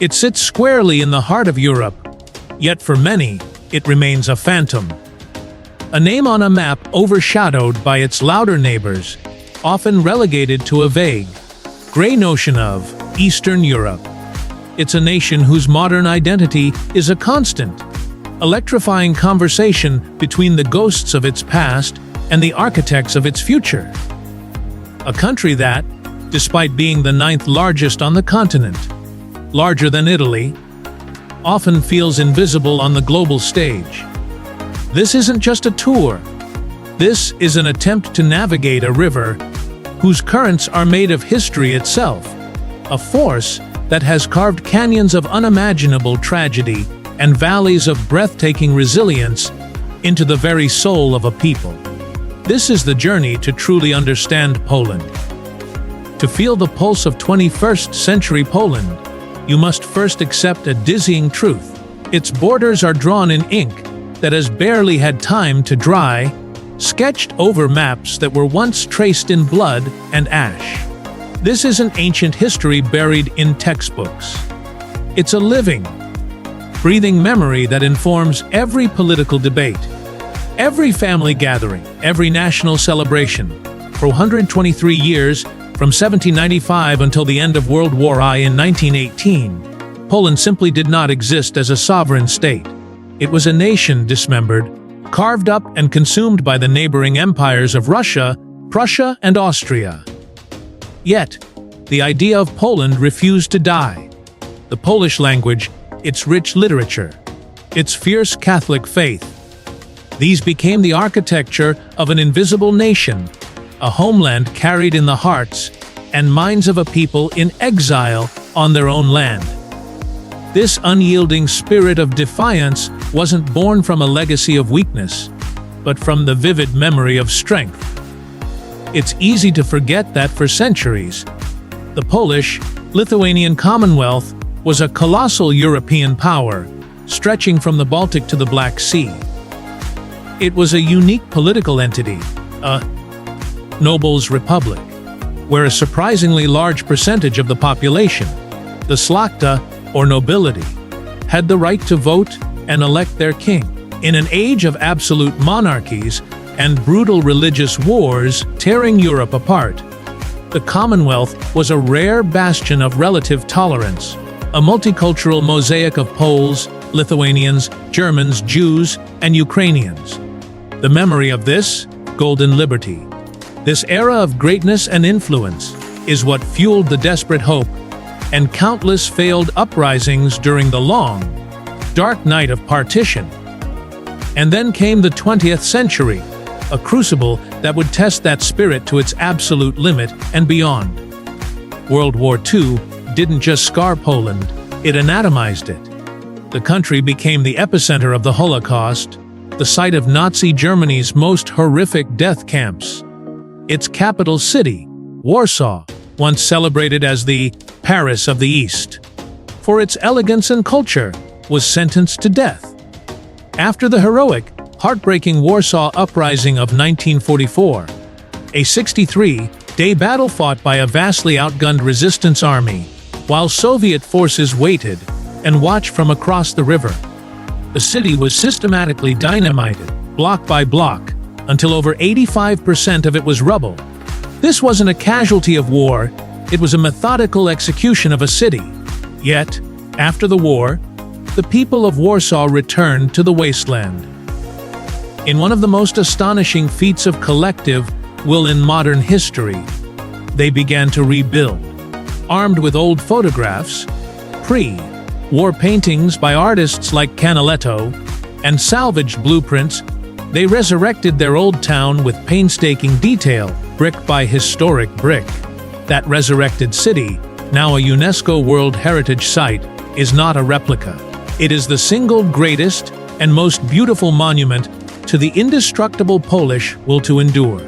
It sits squarely in the heart of Europe, yet for many, it remains a phantom. A name on a map overshadowed by its louder neighbors, often relegated to a vague, gray notion of Eastern Europe. It's a nation whose modern identity is a constant, electrifying conversation between the ghosts of its past and the architects of its future. A country that, despite being the 9th largest on the continent, larger than Italy, often feels invisible on the global stage. This isn't just a tour. This is an attempt to navigate a river whose currents are made of history itself, a force that has carved canyons of unimaginable tragedy and valleys of breathtaking resilience into the very soul of a people. This is the journey to truly understand Poland. To feel the pulse of 21st century Poland, you must first accept a dizzying truth. Its borders are drawn in ink that has barely had time to dry, sketched over maps that were once traced in blood and ash. This isn't ancient history buried in textbooks. It's a living, breathing memory that informs every political debate, every family gathering, every national celebration. For 123 years, from 1795 until the end of World War I in 1918, Poland simply did not exist as a sovereign state. It was a nation dismembered, carved up and consumed by the neighboring empires of Russia, Prussia, and Austria. Yet, the idea of Poland refused to die. The Polish language, its rich literature, its fierce Catholic faith, these became the architecture of an invisible nation, a homeland carried in the hearts and minds of a people in exile on their own land. This unyielding spirit of defiance wasn't born from a legacy of weakness, but from the vivid memory of strength. It's easy to forget that for centuries, the Polish-Lithuanian Commonwealth was a colossal European power, stretching from the Baltic to the Black Sea. It was a unique political entity, a nobles' republic, where a surprisingly large percentage of the population, the Szlachta, or nobility, had the right to vote and elect their king. In an age of absolute monarchies and brutal religious wars tearing Europe apart, the Commonwealth was a rare bastion of relative tolerance, a multicultural mosaic of Poles, Lithuanians, Germans, Jews, and Ukrainians. The memory of this golden liberty, this era of greatness and influence, is what fueled the desperate hope and countless failed uprisings during the long, dark night of partition. And then came the 20th century, a crucible that would test that spirit to its absolute limit and beyond. World War II didn't just scar Poland, it anatomized it. The country became the epicenter of the Holocaust, the site of Nazi Germany's most horrific death camps. Its capital city, Warsaw, once celebrated as the Paris of the East, for its elegance and culture, was sentenced to death. After the heroic, heartbreaking Warsaw Uprising of 1944, a 63-day battle fought by a vastly outgunned resistance army, while Soviet forces waited and watched from across the river. The city was systematically dynamited, block by block, until over 85% of it was rubble. This wasn't a casualty of war, it was a methodical execution of a city. Yet, after the war, the people of Warsaw returned to the wasteland. In one of the most astonishing feats of collective will in modern history, they began to rebuild. Armed with old photographs, pre-war paintings by artists like Canaletto, and salvaged blueprints, they resurrected their old town with painstaking detail, brick by historic brick. That resurrected city, now a UNESCO World Heritage Site, is not a replica. It is the single greatest and most beautiful monument to the indestructible Polish will to endure.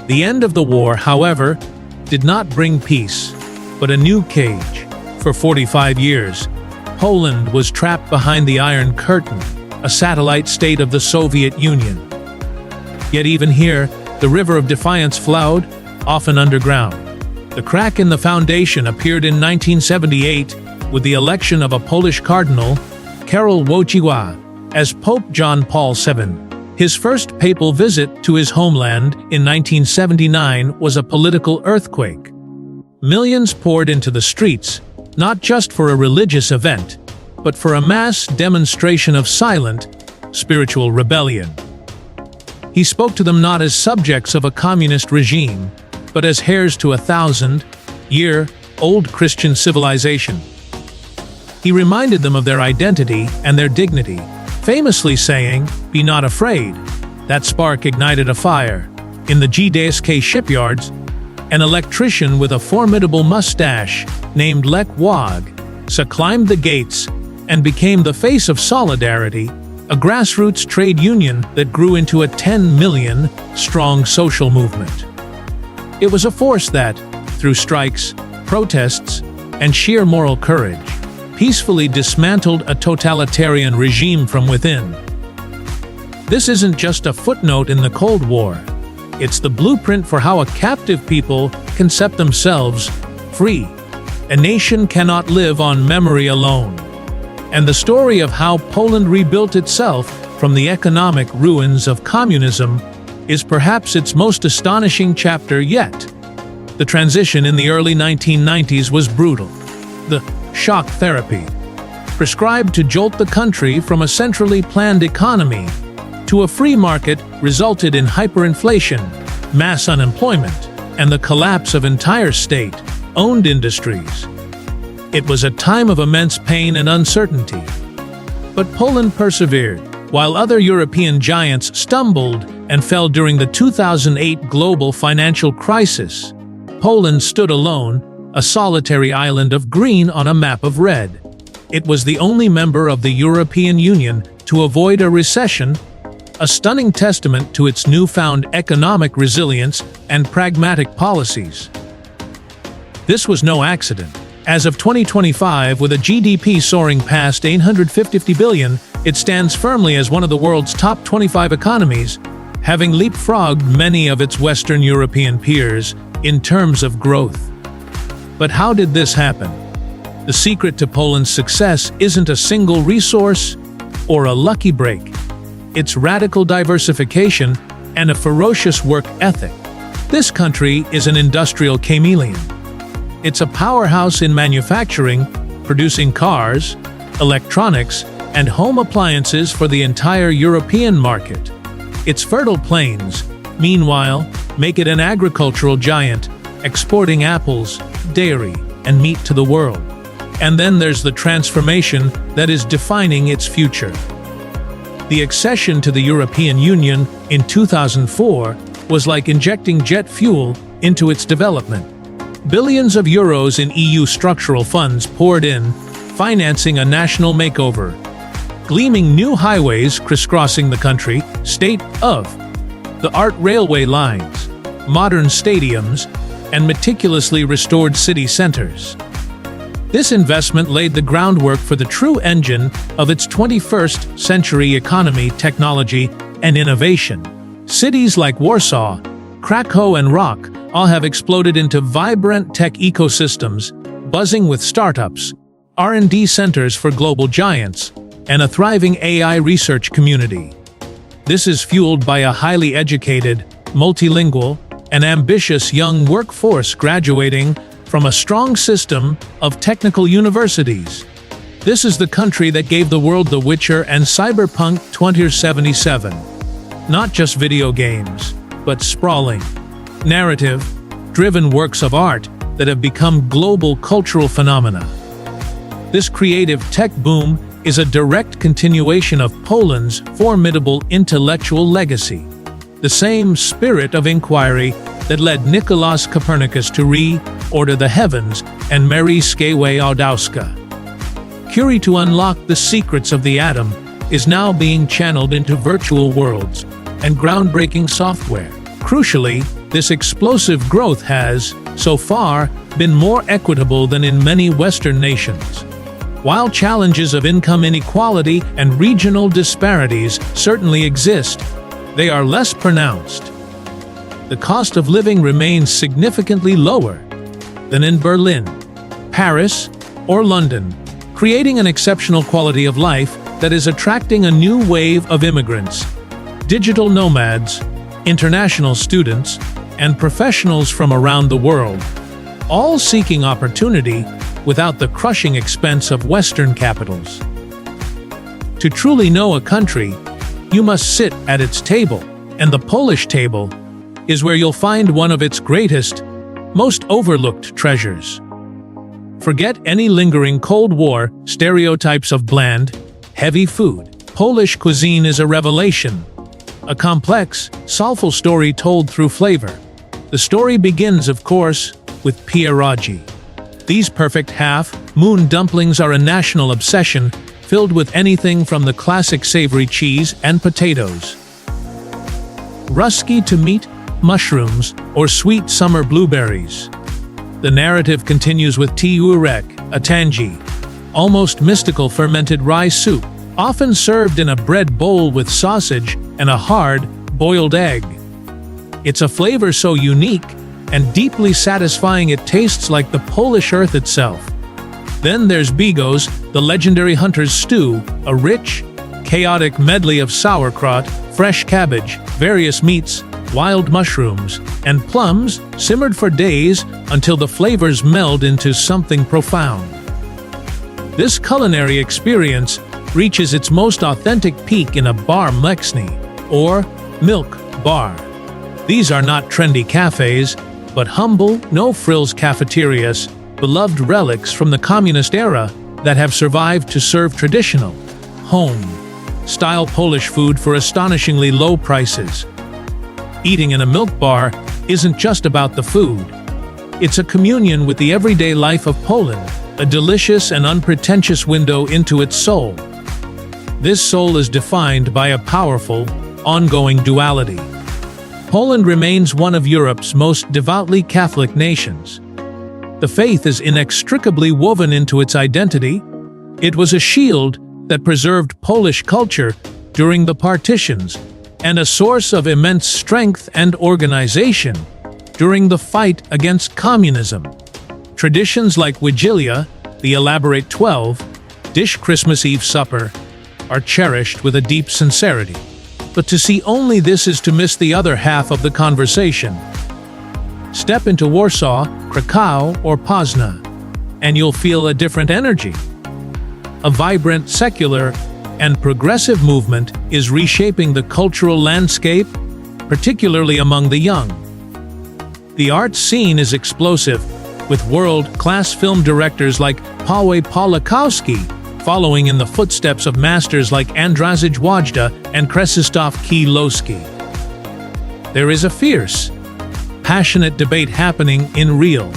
The end of the war, however, did not bring peace, but a new cage. For 45 years, Poland was trapped behind the Iron Curtain, a satellite state of the Soviet Union. Yet even here, the river of defiance flowed, often underground. The crack in the foundation appeared in 1978 with the election of a Polish cardinal, Karol Wojtyła, as Pope John Paul VII. His first papal visit to his homeland in 1979 was a political earthquake. Millions poured into the streets, not just for a religious event, but for a mass demonstration of silent, spiritual rebellion. He spoke to them not as subjects of a communist regime, but as heirs to a 1,000-year-old Christian civilization. He reminded them of their identity and their dignity, famously saying, "Be not afraid." That spark ignited a fire. In the GdaSK shipyards, an electrician with a formidable mustache named Lech Wałęsa climbed the gates and became the face of Solidarity, a grassroots trade union that grew into a 10 million-strong social movement. It was a force that, through strikes, protests, and sheer moral courage, peacefully dismantled a totalitarian regime from within. This isn't just a footnote in the Cold War. It's the blueprint for how a captive people can set themselves free. A nation cannot live on memory alone. And the story of how Poland rebuilt itself from the economic ruins of communism is perhaps its most astonishing chapter yet. The transition in the early 1990s was brutal. The shock therapy, prescribed to jolt the country from a centrally planned economy to a free market, resulted in hyperinflation, mass unemployment, and the collapse of entire state-owned industries. It was a time of immense pain and uncertainty. But Poland persevered. While other European giants stumbled and fell during the 2008 global financial crisis, Poland stood alone, a solitary island of green on a map of red. It was the only member of the European Union to avoid a recession, a stunning testament to its newfound economic resilience and pragmatic policies. This was no accident. As of 2025, with a GDP soaring past $850 billion, it stands firmly as one of the world's top 25 economies, having leapfrogged many of its Western European peers in terms of growth. But how did this happen? The secret to Poland's success isn't a single resource or a lucky break. It's radical diversification and a ferocious work ethic. This country is an industrial chameleon. It's a powerhouse in manufacturing, producing cars, electronics, and home appliances for the entire European market. Its fertile plains, meanwhile, make it an agricultural giant, exporting apples, dairy, and meat to the world. And then there's the transformation that is defining its future. The accession to the European Union in 2004 was like injecting jet fuel into its development. Billions of euros in EU structural funds poured in, financing a national makeover. Gleaming new highways crisscrossing the country, state-of-the-art railway lines, modern stadiums, and meticulously restored city centers. This investment laid the groundwork for the true engine of its 21st century economy, technology, and innovation. Cities like Warsaw, Kraków, and Rock all have exploded into vibrant tech ecosystems, buzzing with startups, R&D centers for global giants, and a thriving AI research community. This is fueled by a highly educated, multilingual, and ambitious young workforce graduating from a strong system of technical universities. This is the country that gave the world The Witcher and Cyberpunk 2077. Not just video games, but sprawling, narrative-driven works of art that have become global cultural phenomena. This creative tech boom is a direct continuation of Poland's formidable intellectual legacy. The same spirit of inquiry that led Nicolaus Copernicus to re-order the heavens and Mary Skłodowska. Curie to unlock the secrets of the atom is now being channeled into virtual worlds and groundbreaking software. Crucially, this explosive growth has, so far, been more equitable than in many Western nations. While challenges of income inequality and regional disparities certainly exist, they are less pronounced. The cost of living remains significantly lower than in Berlin, Paris, or London. creating an exceptional quality of life that is attracting a new wave of immigrants, digital nomads, international students, and professionals from around the world, all seeking opportunity without the crushing expense of Western capitals. To truly know a country, you must sit at its table, and the Polish table is where you'll find one of its greatest, most overlooked treasures. Forget any lingering Cold War stereotypes of bland, heavy food. Polish cuisine is a revelation, a complex, soulful story told through flavor. The story begins, of course, with pierogi. These perfect half-moon dumplings are a national obsession, filled with anything from the classic savory cheese and potatoes, ruski to meat, mushrooms, or sweet summer blueberries. The narrative continues with tiurek, a tangy, almost mystical fermented rye soup, often served in a bread bowl with sausage and a hard, boiled egg. It's a flavor so unique and deeply satisfying it tastes like the Polish earth itself. Then there's bigos, the legendary hunter's stew, a rich, chaotic medley of sauerkraut, fresh cabbage, various meats, wild mushrooms, and plums, simmered for days until the flavors meld into something profound. This culinary experience reaches its most authentic peak in a bar mleczny, or milk bar. These are not trendy cafes, but humble, no-frills cafeterias, beloved relics from the communist era that have survived to serve traditional, home-style Polish food for astonishingly low prices. Eating in a milk bar isn't just about the food. It's a communion with the everyday life of Poland, a delicious and unpretentious window into its soul. This soul is defined by a powerful, ongoing duality. Poland remains one of Europe's most devoutly Catholic nations. The faith is inextricably woven into its identity. It was a shield that preserved Polish culture during the partitions, and a source of immense strength and organization during the fight against communism. Traditions like Wigilia, the elaborate 12-dish Christmas Eve supper, are cherished with a deep sincerity. But to see only this is to miss the other half of the conversation. Step into Warsaw, Kraków, or Poznan, and you'll feel a different energy. A vibrant, secular, and progressive movement is reshaping the cultural landscape, particularly among the young. The art scene is explosive, with world-class film directors like Paweł Pawlikowski following in the footsteps of masters like Andrzej Wajda and Krzysztof Kieślowski. There is a fierce, passionate debate happening in real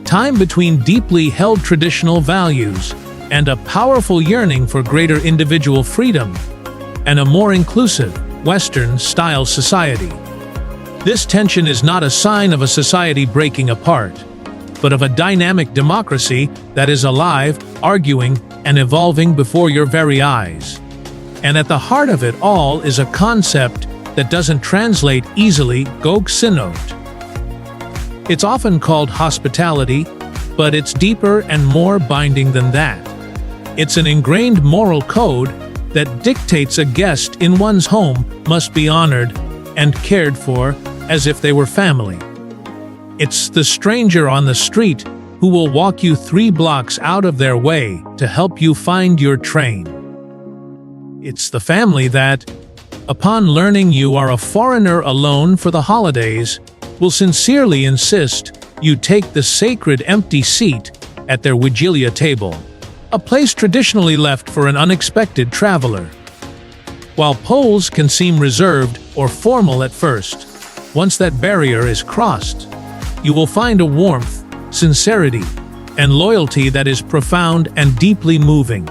time between deeply held traditional values and a powerful yearning for greater individual freedom and a more inclusive, Western-style society. This tension is not a sign of a society breaking apart, but of a dynamic democracy that is alive, arguing, and evolving before your very eyes. And at the heart of it all is a concept that doesn't translate easily: cuisine. It's often called hospitality, but it's deeper and more binding than that. It's an ingrained moral code that dictates a guest in one's home must be honored and cared for as if they were family. It's the stranger on the street who will walk you 3 blocks out of their way to help you find your train. It's the family that, upon learning you are a foreigner alone for the holidays, will sincerely insist you take the sacred empty seat at their Wigilia table, a place traditionally left for an unexpected traveler. While Poles can seem reserved or formal at first, once that barrier is crossed, you will find a warmth, sincerity, and loyalty that is profound and deeply moving.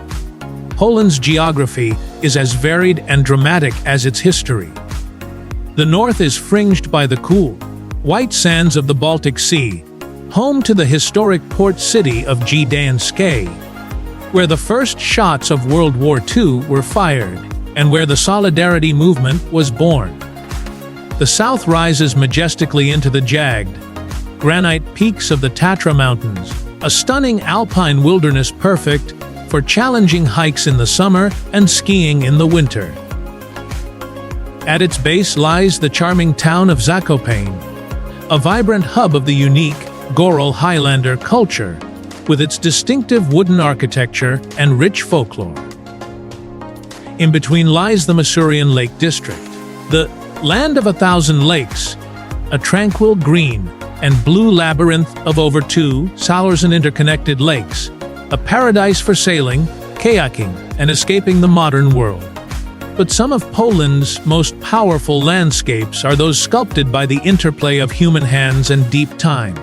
Poland's geography is as varied and dramatic as its history. The north is fringed by the cool, white sands of the Baltic Sea, home to the historic port city of Gdańsk, where the first shots of World War II were fired, and where the Solidarity movement was born. The south rises majestically into the jagged, granite peaks of the Tatra Mountains, a stunning alpine wilderness perfect for challenging hikes in the summer and skiing in the winter. At its base lies the charming town of Zakopane, a vibrant hub of the unique Goral Highlander culture, with its distinctive wooden architecture and rich folklore. In between lies the Masurian Lake District, the land of 1,000 lakes, a tranquil green and blue labyrinth of over 2,000 interconnected lakes, a paradise for sailing, kayaking, and escaping the modern world. But some of Poland's most powerful landscapes are those sculpted by the interplay of human hands and deep time.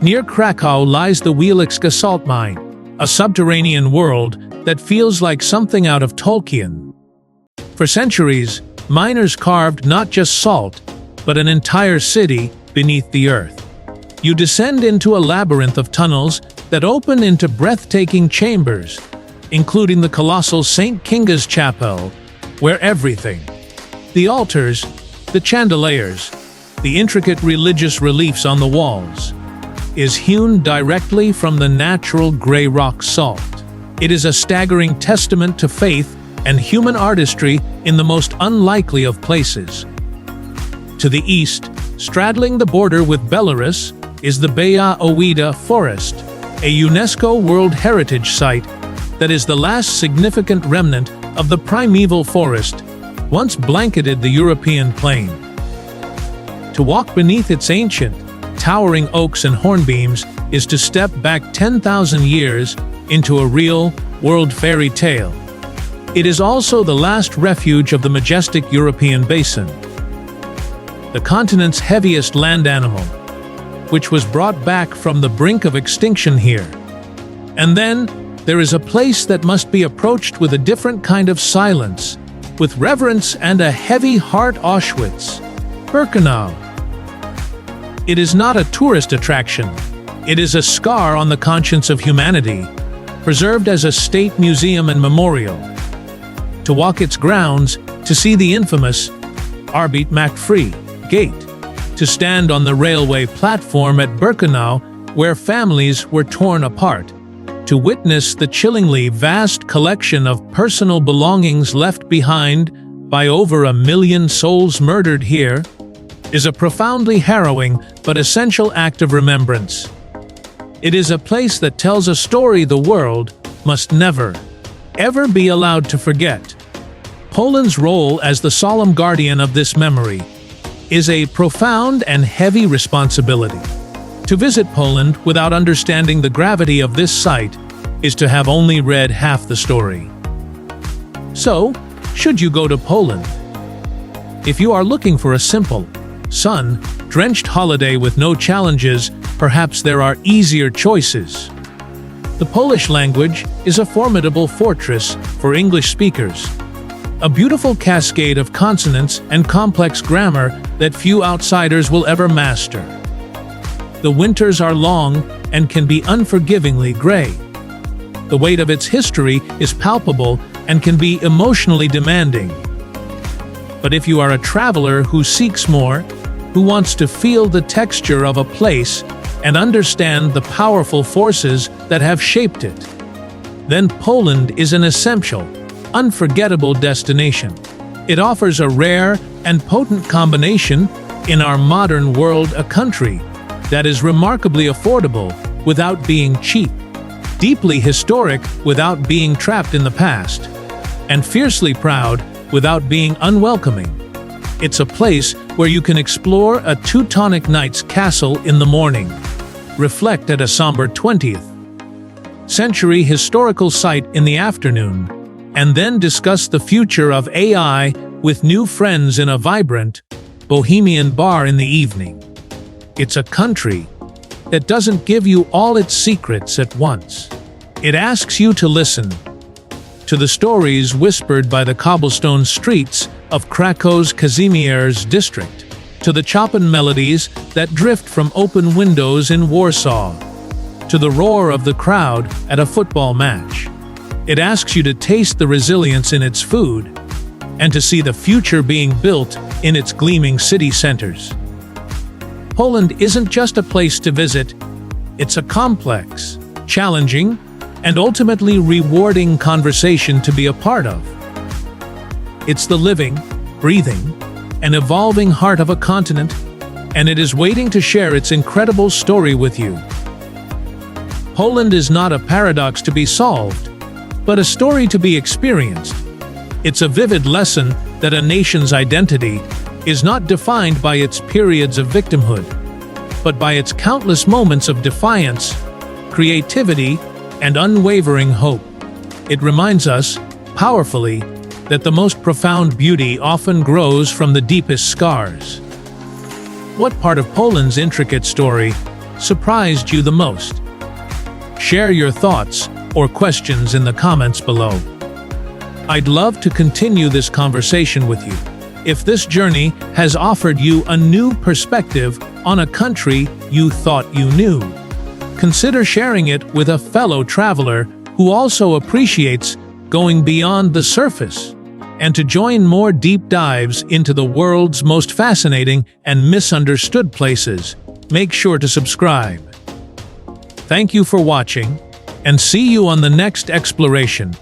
Near Kraków lies the Wieliczka salt mine, a subterranean world that feels like something out of Tolkien. For centuries, miners carved not just salt, but an entire city beneath the earth. You descend into a labyrinth of tunnels that open into breathtaking chambers, including the colossal St. Kinga's Chapel, where everything — the altars, the chandeliers, the intricate religious reliefs on the walls — is hewn directly from the natural gray rock salt. It is a staggering testament to faith and human artistry in the most unlikely of places. To the east, straddling the border with Belarus, is the Baya Owida Forest, a UNESCO World Heritage Site that is the last significant remnant of the primeval forest once blanketed the European plain. To walk beneath its ancient, towering oaks and hornbeams is to step back 10,000 years into a real, world fairy tale. It is also the last refuge of the majestic European basin, the continent's heaviest land animal, which was brought back from the brink of extinction here. And then, there is a place that must be approached with a different kind of silence, with reverence and a heavy heart: Auschwitz, Birkenau. It is not a tourist attraction. It is a scar on the conscience of humanity, preserved as a state museum and memorial. To walk its grounds, to see the infamous Arbeit Macht Free Gate, to stand on the railway platform at Birkenau, where families were torn apart, to witness the chillingly vast collection of personal belongings left behind by over 1 million souls murdered here, is a profoundly harrowing but essential act of remembrance. It is a place that tells a story the world must never, ever be allowed to forget. Poland's role as the solemn guardian of this memory is a profound and heavy responsibility. To visit Poland without understanding the gravity of this site is to have only read half the story. So, should you go to Poland? If you are looking for a simple, sun-drenched holiday with no challenges, perhaps there are easier choices. The Polish language is a formidable fortress for English speakers. A beautiful cascade of consonants and complex grammar that few outsiders will ever master. The winters are long and can be unforgivingly gray. The weight of its history is palpable and can be emotionally demanding. But if you are a traveler who seeks more, who wants to feel the texture of a place and understand the powerful forces that have shaped it, then Poland is an essential, unforgettable destination. It offers a rare and potent combination in our modern world: a country that is remarkably affordable without being cheap, deeply historic without being trapped in the past, and fiercely proud without being unwelcoming. It's a place where you can explore a Teutonic knight's castle in the morning, reflect at a somber 20th century historical site in the afternoon, and then discuss the future of AI with new friends in a vibrant, bohemian bar in the evening. It's a country that doesn't give you all its secrets at once. It asks you to listen to the stories whispered by the cobblestone streets of Krakow's Kazimierz district, to the Chopin melodies that drift from open windows in Warsaw, to the roar of the crowd at a football match. It asks you to taste the resilience in its food, and to see the future being built in its gleaming city centers. Poland isn't just a place to visit, it's a complex, challenging, and ultimately rewarding conversation to be a part of. It's the living, breathing, and evolving heart of a continent, and it is waiting to share its incredible story with you. Poland is not a paradox to be solved, but a story to be experienced. It's a vivid lesson that a nation's identity is not defined by its periods of victimhood, but by its countless moments of defiance, creativity, and unwavering hope. It reminds us, powerfully, that the most profound beauty often grows from the deepest scars. What part of Poland's intricate story surprised you the most? Share your thoughts or questions in the comments below. I'd love to continue this conversation with you. If this journey has offered you a new perspective on a country you thought you knew, consider sharing it with a fellow traveler who also appreciates going beyond the surface. And to join more deep dives into the world's most fascinating and misunderstood places, make sure to subscribe. Thank you for watching, and see you on the next exploration.